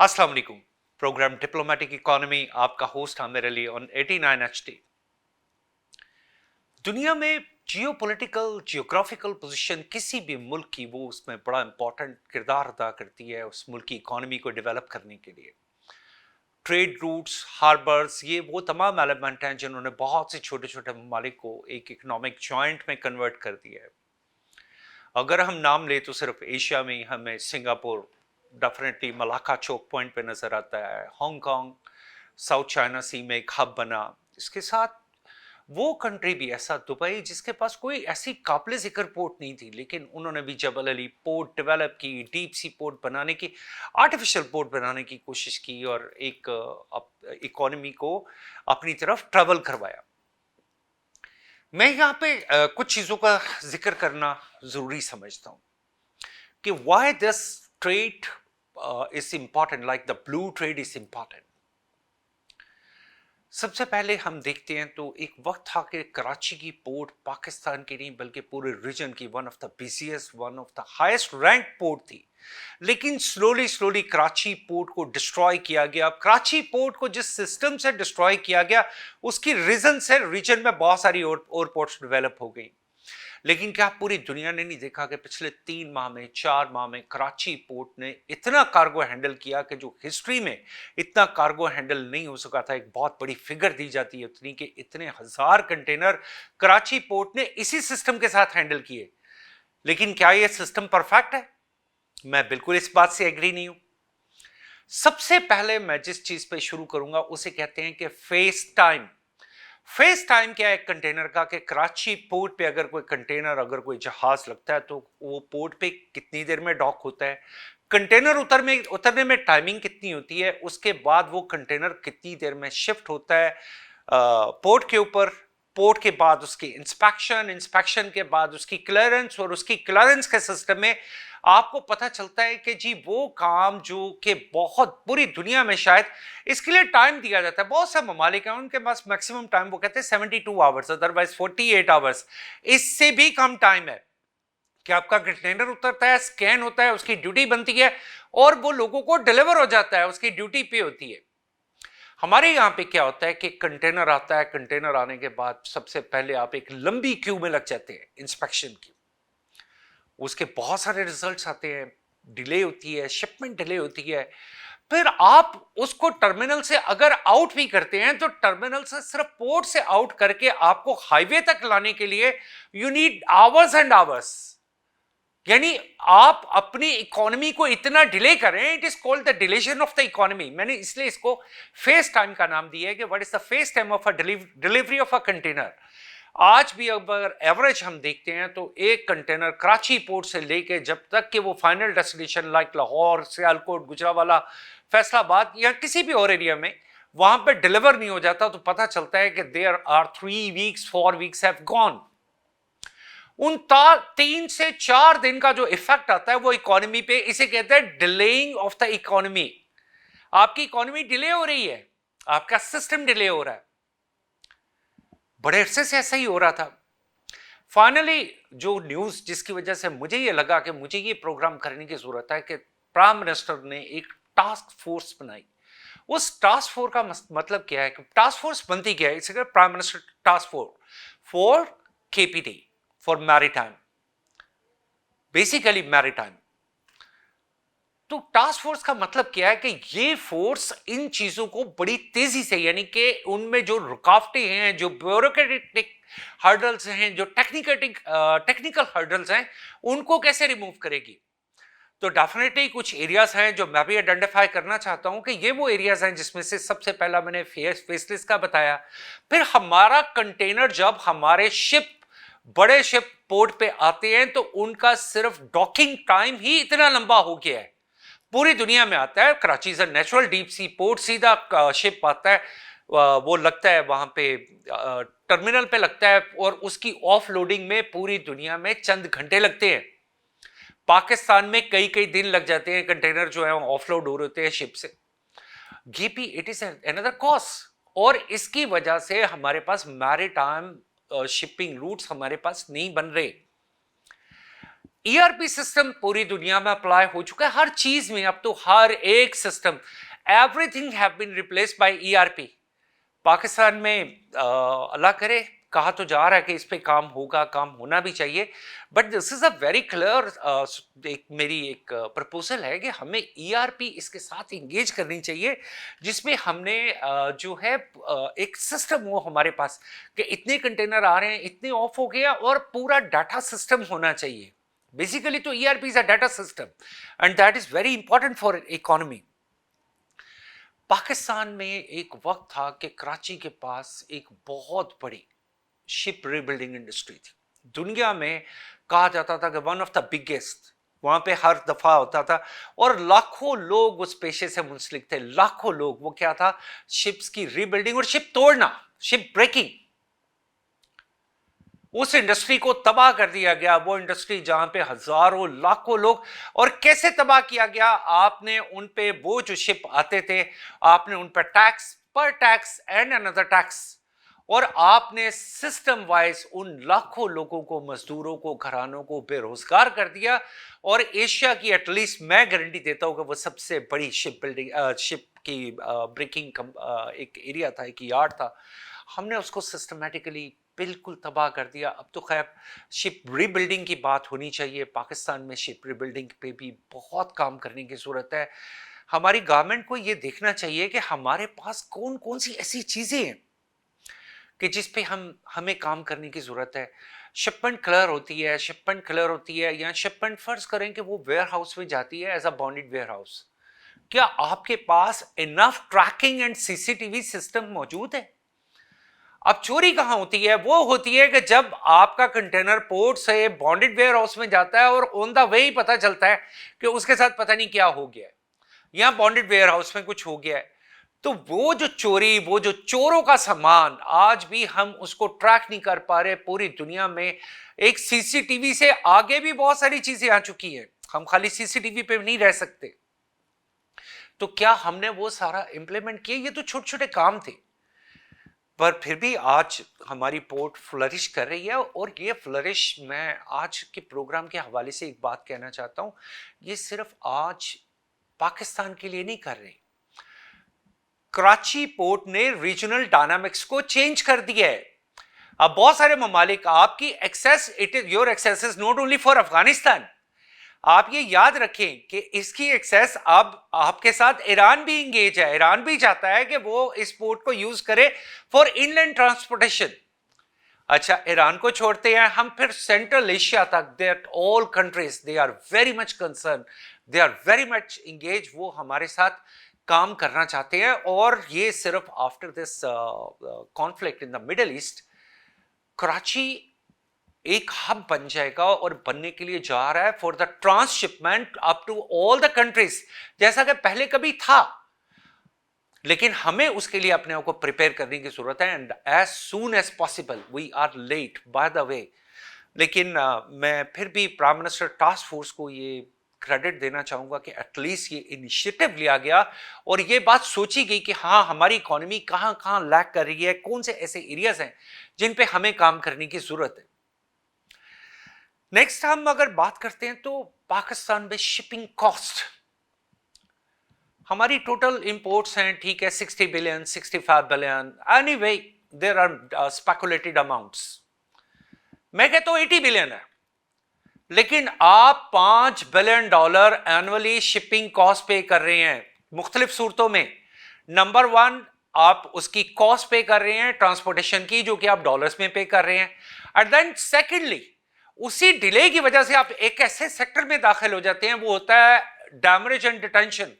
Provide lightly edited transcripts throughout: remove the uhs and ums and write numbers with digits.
अस्सलाम वालेकुम। Programme diplomatic economy आपका host Aamir Ali on 89 HT. दुनिया में जियोपॉलिटिकल जियोग्राफिकल पोजीशन किसी भी मुल्क की वो उसमें बड़ा इंपॉर्टेंट किरदार अदा करती है उस मुल्क की इकोनॉमी को डेवलप करने के लिए। ट्रेड रूट्स, हार्बर्स, ये वो तमाम एलिमेंट हैं जिन्होंने बहुत से छोटे छोटे ममालिक को एक इकोनॉमिक जॉइंट में कन्वर्ट कर दिया है। अगर हम नाम ले तो सिर्फ एशिया में ही हमें सिंगापुर डेफिनेटली मलाका चौक पॉइंट पे नजर आता है। हांगकांग साउथ चाइना सी में एक हब बना। इसके साथ वो कंट्री भी ऐसा दुबई जिसके पास कोई ऐसी काबिल जिक्र पोर्ट नहीं थी, लेकिन उन्होंने भी जबल अली पोर्ट डेवलप की, डीप सी पोर्ट बनाने की, आर्टिफिशियल पोर्ट बनाने की कोशिश की और एक इकोनॉमी को अपनी तरफ ट्रेवल करवाया। मैं यहाँ पे कुछ चीज़ों का जिक्र करना ज़रूरी समझता हूँ कि why this trade is important, like the blue trade is important. सबसे पहले हम देखते हैं तो एक वक्त था कि कराची की पोर्ट पाकिस्तान की नहीं बल्कि पूरे रीजन की one of the busiest, one of the highest rank port थी। लेकिन स्लोली स्लोली कराची पोर्ट को डिस्ट्रॉय किया गया। अब कराची पोर्ट को जिस सिस्टम से डिस्ट्रॉय किया गया उसकी रीजन से रीजन में बहुत सारी और पोर्ट्स डेवलप हो गई। लेकिन क्या पूरी दुनिया ने नहीं देखा कि पिछले 3 माह में 4 माह में कराची पोर्ट ने इतना कार्गो हैंडल किया कि जो हिस्ट्री में इतना कार्गो हैंडल नहीं हो सका था। एक बहुत बड़ी फिगर दी जाती है उतनी कि इतने हजार कंटेनर कराची पोर्ट ने इसी सिस्टम के साथ हैंडल किए। लेकिन क्या यह सिस्टम परफेक्ट है? मैं बिल्कुल इस बात से एग्री नहीं हूं। सबसे पहले मैं जिस चीज पे शुरू करूंगा उसे कहते हैं कि फेस टाइम। फेस टाइम क्या है कंटेनर का? कि कराची पोर्ट पे अगर कोई कंटेनर, अगर कोई जहाज लगता है तो वो पोर्ट पे कितनी देर में डॉक होता है, कंटेनर उतरने में टाइमिंग कितनी होती है, उसके बाद वो कंटेनर कितनी देर में शिफ्ट होता है पोर्ट के ऊपर, पोर्ट के बाद उसकी इंस्पेक्शन के बाद उसकी क्लियरेंस, और उसकी क्लियरेंस के सिस्टम में आपको पता चलता है कि जी वो काम जो कि बहुत पूरी दुनिया में शायद इसके लिए टाइम दिया जाता है। बहुत से ममालिक हैं उनके पास मैक्सिमम टाइम वो कहते हैं 72 आवर्स, अदरवाइज 48 आवर्स, इससे भी कम टाइम है कि आपका कंटेनर उतरता है, स्कैन होता है, उसकी ड्यूटी बनती है और वो लोगों को डिलीवर हो जाता है, उसकी ड्यूटी पे होती है। हमारे यहाँ पे क्या होता है कि कंटेनर आता है, कंटेनर आने के बाद सबसे पहले आप एक लंबी क्यू में लग जाते हैं इंस्पेक्शन की। उसके बहुत सारे रिजल्ट्स आते हैं, डिले होती है, शिपमेंट डिले होती है। फिर आप उसको टर्मिनल से अगर आउट भी करते हैं तो टर्मिनल से सिर्फ पोर्ट से आउट करके आपको हाईवे तक लाने के लिए you need hours and hours. यानी आप अपनी इकोनॉमी को इतना डिले करें, it is called the deletion of the economy. मैंने इसलिए इसको फेस टाइम का नाम दिया है कि what is the face time of a delivery of a container. आज भी अगर एवरेज हम देखते हैं तो एक कंटेनर कराची पोर्ट से लेके जब तक कि वो final destination like Lahore, Sialkot, Gujranwala, Faisalabad या किसी भी और एरिया में वहां पे डिलीवर नहीं हो जाता तो पता चलता है कि there are 3 weeks 4 weeks have gone. उन 3 से 4 दिन का जो इफेक्ट आता है वो इकोनॉमी पे, इसे कहते हैं डिलेइंग ऑफ द इकोनॉमी। आपकी इकोनॉमी डिले हो रही है, आपका सिस्टम डिले हो रहा है। बड़े अरसे से ऐसा ही हो रहा था। फाइनली जो न्यूज जिसकी वजह से मुझे ये लगा कि मुझे ये प्रोग्राम करने की जरूरत है कि प्राइम मिनिस्टर ने एक टास्क फोर्स बनाई। उस टास्क फोर्स का मतलब क्या है कि टास्क फोर्स बनती क्या है? इसे prime minister task force for KPT, for maritime, basically maritime. तो टास्क फोर्स का मतलब क्या है कि ये फोर्स इन चीजों को बड़ी तेजी से, यानी कि उनमें जो रुकावटें हैं, जो ब्यूरोक्रेटिक हर्डल्स हैं, जो टेक्निकल हर्डल्स हैं, उनको कैसे रिमूव करेगी। तो डेफिनेटली कुछ एरियाज हैं जो मैं भी आइडेंटिफाई करना चाहता हूं कि ये वो एरियाज हैं जिसमें से सबसे पहला मैंने फेसलेस का बताया। फिर हमारा कंटेनर जब हमारे बड़े शिप पोर्ट पे आते हैं तो उनका सिर्फ डॉकिंग टाइम ही इतना लंबा हो गया है। पूरी दुनिया में आता है, कराची से नेचुरल डीप सी पोर्ट, सीधा शिप आता है, वो लगता है वहां पे टर्मिनल पे लगता है और उसकी ऑफ लोडिंग में पूरी दुनिया में चंद घंटे लगते हैं। पाकिस्तान में कई कई दिन लग जाते हैं कंटेनर जो है ऑफलोड हो रहे होते हैं शिप से। ये भी इट इज अनदर कॉस्ट, और इसकी वजह से हमारे पास मैरीटाइम शिपिंग रूट्स हमारे पास नहीं बन रहे। ईआरपी सिस्टम पूरी दुनिया में अप्लाई हो चुका है, हर चीज में। अब तो हर एक system, everything have been replaced by ERP. Pakistan में अल्लाह करे, कहा तो जा रहा है कि इस पे काम होगा, काम होना भी चाहिए, but this is a very clear, मेरी एक प्रपोजल है कि हमें ईआरपी इसके साथ इंगेज करनी चाहिए, जिसमें हमने जो है एक सिस्टम हो हमारे पास कि इतने कंटेनर आ रहे हैं, इतने ऑफ हो गया, और पूरा डाटा सिस्टम होना चाहिए। बेसिकली तो ERP is a data system and that is very important for economy. Pakistan में एक वक्त था कि कराची के पास एक बहुत बड़ी शिप रीबिल्डिंग इंडस्ट्री थी। दुनिया में कहा जाता था कि वन ऑफ द बिगेस्ट, वहां पे हर दफा होता था, और लाखों लोग उस पेशे से मुंसलिक थे, लाखों लोग। वो क्या था? शिप्स की रीबिल्डिंग और शिप तोड़ना, शिप ब्रेकिंग। उस इंडस्ट्री को तबाह कर दिया गया, वो इंडस्ट्री जहां पे हजारों लाखों लोग। और कैसे तबाह किया गया? आपने उन पे, वो जो शिप आते थे, आपने उन पर टैक्स पर टैक्स एंड अनदर टैक्स, और आपने सिस्टम वाइज उन लाखों लोगों को, मजदूरों को, घरानों को बेरोजगार कर दिया। और एशिया की, एटलीस्ट मैं गारंटी देता हूं कि वो सबसे बड़ी शिप बिल्डिंग, शिप की ब्रेकिंग एक एरिया था, एक यार्ड था, हमने उसको सिस्टमेटिकली बिल्कुल तबाह कर दिया। अब तो खैर शिप रीबिल्डिंग की बात होनी चाहिए। पाकिस्तान में शिप रीबिल्डिंग पे भी बहुत काम करने की ज़रूरत है। हमारी गवर्नमेंट को ये देखना चाहिए कि हमारे पास कौन कौन सी ऐसी चीज़ें हैं कि जिस पे हमें काम करने की ज़रूरत है। शिपमेंट क्लियर होती है, शिपमेंट क्लियर होती है, या शिपमेंट फर्ज करें कि वो वेयर हाउस में जाती है as a bonded warehouse. क्या आपके पास enough tracking and CCTV system मौजूद है? अब चोरी कहां होती है? वो होती है कि जब आपका कंटेनर पोर्ट से बॉन्डेड वेयर हाउस में जाता है और ऑन द वे ही पता चलता है कि उसके साथ पता नहीं क्या हो गया है, या बॉन्डेड वेयर हाउस में कुछ हो गया है। तो वो जो चोरी, वो जो चोरों का सामान, आज भी हम उसको ट्रैक नहीं कर पा रहे। पूरी दुनिया में एक सीसीटीवी से आगे भी बहुत सारी चीजें आ चुकी हैं, हम खाली सीसीटीवी पे नहीं रह सकते। तो क्या हमने वो सारा इंप्लीमेंट किया? ये तो छोटे छोटे काम थे, पर फिर भी आज हमारी पोर्ट फ्लरिश कर रही है। और ये फ्लरिश, मैं आज के प्रोग्राम के हवाले से एक बात कहना चाहता हूं, ये सिर्फ आज पाकिस्तान के लिए नहीं कर रही। कराची पोर्ट ने रीजनल डायनामिक्स को चेंज कर दिया है। अब बहुत सारे ममालिक, आपकी access, it is your access is not only for Afghanistan. आप ये याद रखें कि इसकी एक्सेस अब आपके साथ ईरान भी इंगेज है। ईरान भी चाहता है कि वो इस पोर्ट को यूज करे फॉर इनलैंड ट्रांसपोर्टेशन। अच्छा, ईरान को छोड़ते हैं हम, फिर सेंट्रल एशिया तक, that all countries they are very much concern, they are very much engage. वो हमारे साथ काम करना चाहते हैं। और ये सिर्फ after this conflict in the middle east, Karachi एक हब बन जाएगा और बनने के लिए जा रहा है for the transshipment up to all the countries, जैसा कि पहले कभी था। लेकिन हमें उसके लिए अपने आप को प्रिपेयर करने की जरूरत है, and as soon as possible. We are late by the way. लेकिन मैं फिर भी प्राइम मिनिस्टर टास्क फोर्स को ये क्रेडिट देना चाहूंगा कि एटलीस्ट ये इनिशिएटिव लिया गया और ये बात सोची गई कि हाँ, हमारी इकोनॉमी कहां कहां लैक कर रही है, कौन से ऐसे एरियाज हैं जिन पे हमें काम करने की जरूरत है। नेक्स्ट, हम अगर बात करते हैं तो पाकिस्तान में शिपिंग कॉस्ट, हमारी टोटल इंपोर्ट्स हैं, ठीक है, 60 billion, 65 billion, anyway there are speculated amounts. मैं कहता हूं 80 बिलियन है, लेकिन आप $5 बिलियन एनुअली शिपिंग कॉस्ट पे कर रहे हैं मुख्तलिफ सूरतों में। नंबर वन, आप उसकी कॉस्ट पे कर रहे हैं ट्रांसपोर्टेशन की, जो कि आप डॉलर्स में पे कर रहे हैं। एंड देन सेकेंडली, उसी डिले की वजह से आप एक ऐसे सेक्टर में दाखिल हो जाते हैं, वो होता है डैमेज एंड डिटेंशन।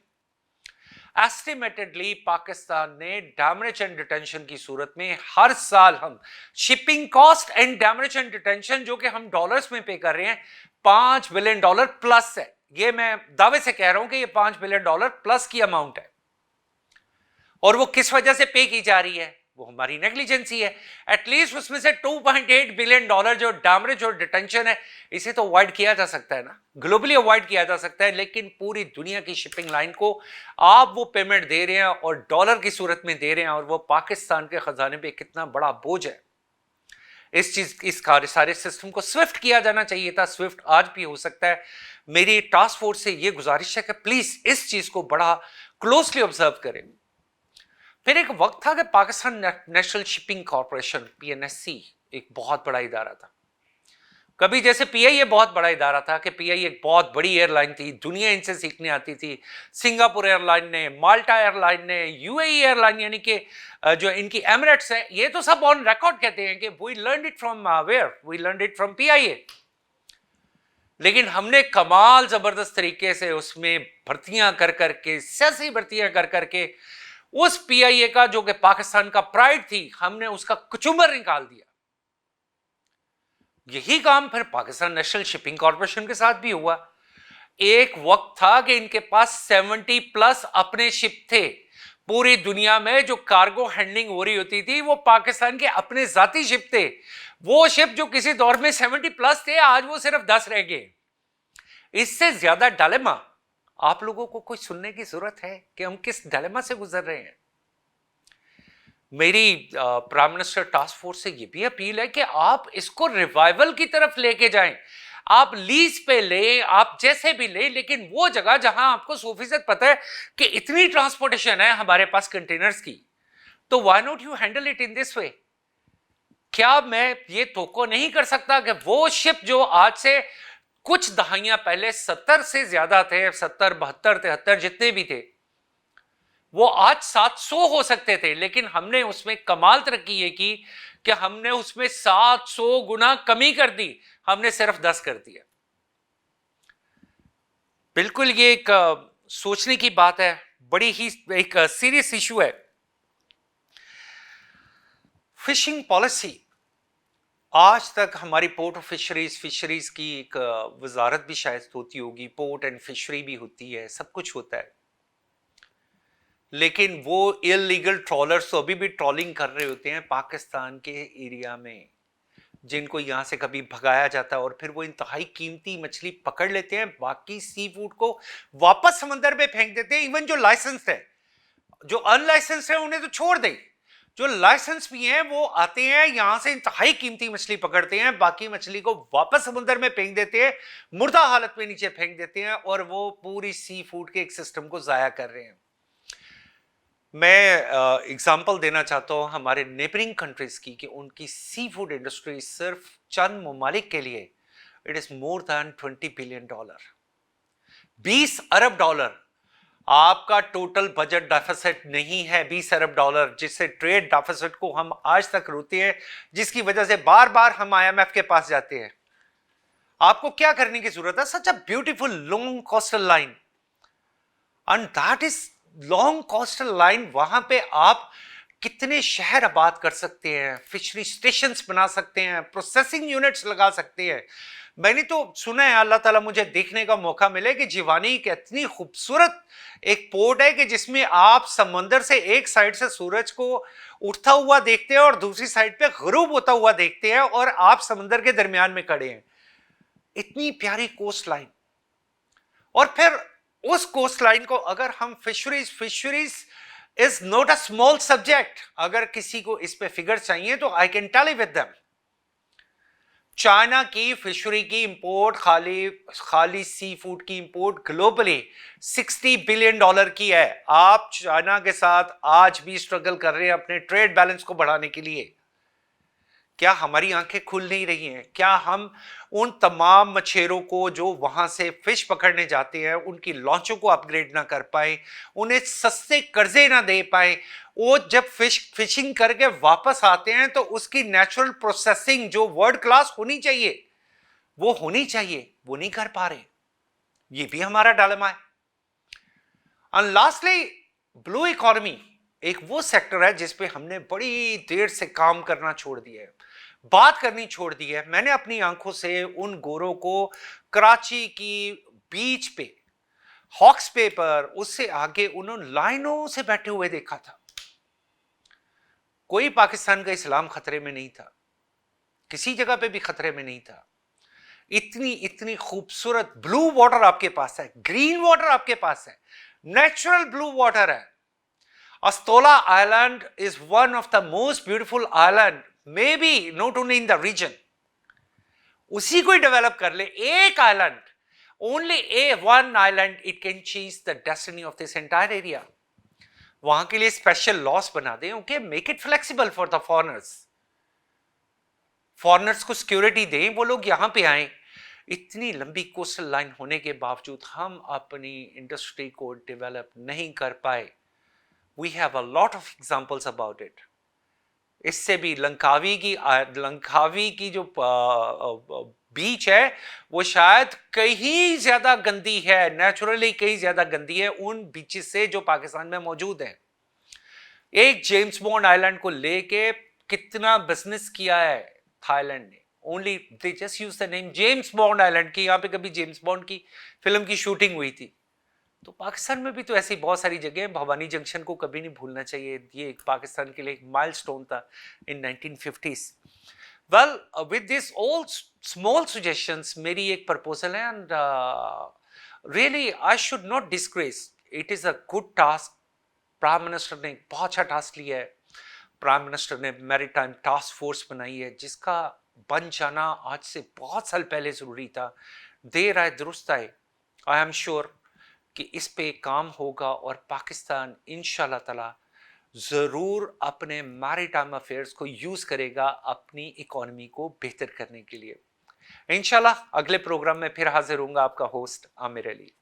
एस्टिमेटेडली पाकिस्तान ने डैमेज एंड डिटेंशन की सूरत में हर साल हम shipping cost and damage and detention, जो कि हम डॉलर्स में पे कर रहे हैं, $5 बिलियन प्लस है। ये मैं दावे से कह रहा हूं कि ये $5 बिलियन प्लस की अमाउंट है। और वो किस वजह से पे की जा रही है? वो हमारी नेग्लिजेंसी है। एटलीस्ट उसमें से $2.8 बिलियन जो डैमेज और डिटेंशन है, इसे तो अवॉइड किया जा सकता है ना, ग्लोबली अवॉइड किया जा सकता है। लेकिन पूरी दुनिया की शिपिंग लाइन को आप वो पेमेंट दे रहे हैं और डॉलर की सूरत में दे रहे हैं, और वो पाकिस्तान के खजाने पे कितना बड़ा बोझ है। इस सारे सिस्टम को स्विफ्ट किया जाना चाहिए था, स्विफ्ट आज भी हो सकता है। मेरी टास्क फोर्स से ये गुजारिश है कि प्लीज इस चीज को बड़ा क्लोजली ऑब्जर्व करें। फिर एक वक्त था कि Pakistan national shipping corporation PNSC एक बहुत बड़ा इदारा था। कभी जैसे PIA बहुत बड़ा इदारा था कि PIA एक बहुत बड़ी एयरलाइन थी, दुनिया इनसे सीखने आती थी। सिंगापुर एयरलाइन ने, माल्टा एयरलाइन ने, UAE एयरलाइन यानी कि जो इनकी एमिरेट्स है, ये तो सब ऑन रिकॉर्ड कहते हैं कि we learned it from where, we learned it from PIA। लेकिन हमने कमाल जबरदस्त तरीके से उसमें भर्तियां कर करके, सियासी भर्तियां कर करके उस PIA का जो कि पाकिस्तान का प्राइड थी, हमने उसका कुचुम्बर निकाल दिया। यही काम फिर पाकिस्तान नेशनल शिपिंग कॉर्पोरेशन के साथ भी हुआ। एक वक्त था कि इनके पास 70+ अपने शिप थे। पूरी दुनिया में जो कार्गो हैंडलिंग हो रही होती थी वो पाकिस्तान के अपने जाती शिप थे। वो शिप जो किसी दौर में 70+ थे, आज वो सिर्फ 10 रह गए। इससे ज्यादा डायलेमा आप लोगों को कोई सुनने की जरूरत है कि हम किस डायलेमा से गुजर रहे हैं? मेरी प्राइम मिनिस्टर टास्क फोर्स से ये भी अपील है कि आप इसको रिवाइवल की तरफ लेके जाएं। आप लीज पे ले, आप जैसे भी ले, लेकिन वो जगह जहां आपको 100% पता है कि इतनी ट्रांसपोर्टेशन है हमारे पास कंटेनर्स की, तो why not you handle it in this way? क्या मैं ये तोको नहीं कर सकता कि वो शिप जो आज से कुछ दहाइयां पहले 70 से ज्यादा थे, 70, 72, 73 जितने भी थे, वो आज 700 हो सकते थे, लेकिन हमने उसमें कमाल तरक्की ये की कि हमने उसमें 700 गुना कमी कर दी, हमने सिर्फ 10 कर दिया। बिल्कुल ये एक सोचने की बात है, बड़ी ही एक सीरियस इशू है। फिशिंग पॉलिसी, आज तक हमारी पोर्ट ऑफ फिशरीज की एक वजारत भी शायद होती होगी, पोर्ट एंड फिशरी भी होती है, सब कुछ होता है, लेकिन वो इलीगल ट्रॉलर्स तो अभी भी ट्रॉलिंग कर रहे होते हैं पाकिस्तान के एरिया में, जिनको यहां से कभी भगाया जाता है और फिर वो इंतहाई कीमती मछली पकड़ लेते हैं, बाकी सी फूड को वापस समंदर में फेंक देते हैं। इवन जो लाइसेंस है, जो अनलाइसेंस है उन्हें तो छोड़ दे, जो लाइसेंस भी हैं वो आते हैं यहां से इंतहाई कीमती मछली पकड़ते हैं, बाकी मछली को वापस समुद्र में फेंक देते हैं, मुर्दा हालत में नीचे फेंक देते हैं, और वो पूरी सी फूड के एक सिस्टम को जाया कर रहे हैं। मैं एग्जांपल देना चाहता हूं हमारे नेबरिंग कंट्रीज की कि उनकी सी फूड इंडस्ट्री सिर्फ चंद ममालिक के लिए it is more than $20 billion, $20 अरब। आपका टोटल बजट डेफिसिट नहीं है $20 अरब, जिससे ट्रेड डेफिसिट को हम आज तक रोते हैं, जिसकी वजह से बार बार हम IMF के पास जाते हैं। आपको क्या करने की जरूरत है? Such a beautiful long coastal line, and that is long coastal line. वहां पे आप कितने शहर आबाद कर सकते हैं, फिशरी स्टेशंस बना सकते हैं, प्रोसेसिंग यूनिट्स लगा सकते हैं। मैंने तो सुना है, अल्लाह ताला मुझे देखने का मौका मिले कि जिवानी एक इतनी खूबसूरत एक पोर्ट है कि जिसमें आप समंदर से एक साइड से सूरज को उठता हुआ देखते हैं और दूसरी साइड पे गुरूब होता हुआ देखते हैं, और आप समंदर के दरमियान में खड़े हैं। इतनी प्यारी कोस्ट लाइन, और फिर उस कोस्ट लाइन को अगर हम fisheries is not a small subject. अगर किसी को इस पे फिगर चाहिए तो I can tell you with them. China की फिशरी की इंपोर्ट, खाली सी फूड की इंपोर्ट ग्लोबली $60 बिलियन की है। आप चाइना के साथ आज भी स्ट्रगल कर रहे हैं अपने ट्रेड बैलेंस को बढ़ाने के लिए। क्या हमारी आंखें खुल नहीं रही हैं? क्या हम उन तमाम मछेरों को जो वहां से फिश पकड़ने जाते हैं उनकी लॉन्चों को अपग्रेड ना कर पाए, उन्हें सस्ते कर्जे ना दे पाए? वो जब फिशिंग करके वापस आते हैं तो उसकी नेचुरल प्रोसेसिंग जो वर्ल्ड क्लास होनी चाहिए वो होनी चाहिए, वो नहीं कर पा रहे। ये भी हमारा डायलेमा है। एंड लास्टली, ब्लू इकोनॉमी एक वो सेक्टर है जिस पे हमने बड़ी देर से काम करना छोड़ दिया है, बात करनी छोड़ दी है। मैंने अपनी आंखों से उन गोरों को कराची की बीच पे, हॉक्स पे पर, उससे आगे उन्होंने लाइनों से बैठे हुए देखा था। कोई पाकिस्तान का इस्लाम खतरे में नहीं था, किसी जगह पे भी खतरे में नहीं था। इतनी खूबसूरत ब्लू वाटर आपके पास है, ग्रीन वाटर आपके पास है, नेचुरल ब्लू वाटर है। Astola island is one of the most beautiful island maybe not only in the region, उसी को ही डेवलप कर ले, एक island, only a one island, it can change the destiny of this entire area. वहां के लिए स्पेशल लॉस बना दें, okay, make it flexible for the foreigners, foreigners को सिक्योरिटी दें, वो लोग यहां पे आए। इतनी लंबी कोस्टल लाइन होने के बावजूद हम अपनी इंडस्ट्री को डेवलप नहीं कर पाए। We have a lot of examples about it. इससे भी लंकावी की जो बीच है वो शायद कहीं ज्यादा गंदी है, नेचुरली कहीं ज्यादा गंदी है उन बीचेस से जो पाकिस्तान में मौजूद है। एक जेम्स बॉन्ड आइलैंड को लेके कितना बिजनेस किया है थाईलैंड ने, only they just use the name James bond island की। यहां पे कभी जेम्स बॉन्ड की फिल्म की शूटिंग हुई थी। तो पाकिस्तान में भी तो ऐसी बहुत सारी जगह है। भवानी जंक्शन को कभी नहीं भूलना चाहिए, ये पाकिस्तान के लिए एक माइलस्टोन था इन 1950s। Well, with this all small suggestions, मेरी एक प्रपोजल है, and really I should not disgrace, it is a good task. Prime minister ने एक बहुत अच्छा टास्क लिया है। प्राइम मिनिस्टर ने मैरीटाइम टास्क फोर्स बनाई है, जिसका बन जाना आज से बहुत साल पहले जरूरी था। देर आए दुरुस्त आए। आई एम श्योर कि इस पे काम होगा और पाकिस्तान इंशाल्लाह ताला जरूर अपने मैरीटाइम अफेयर्स को यूज करेगा अपनी इकोनॉमी को बेहतर करने के लिए। इंशाल्लाह अगले प्रोग्राम में फिर हाजिर होऊंगा, आपका होस्ट आमिर अली।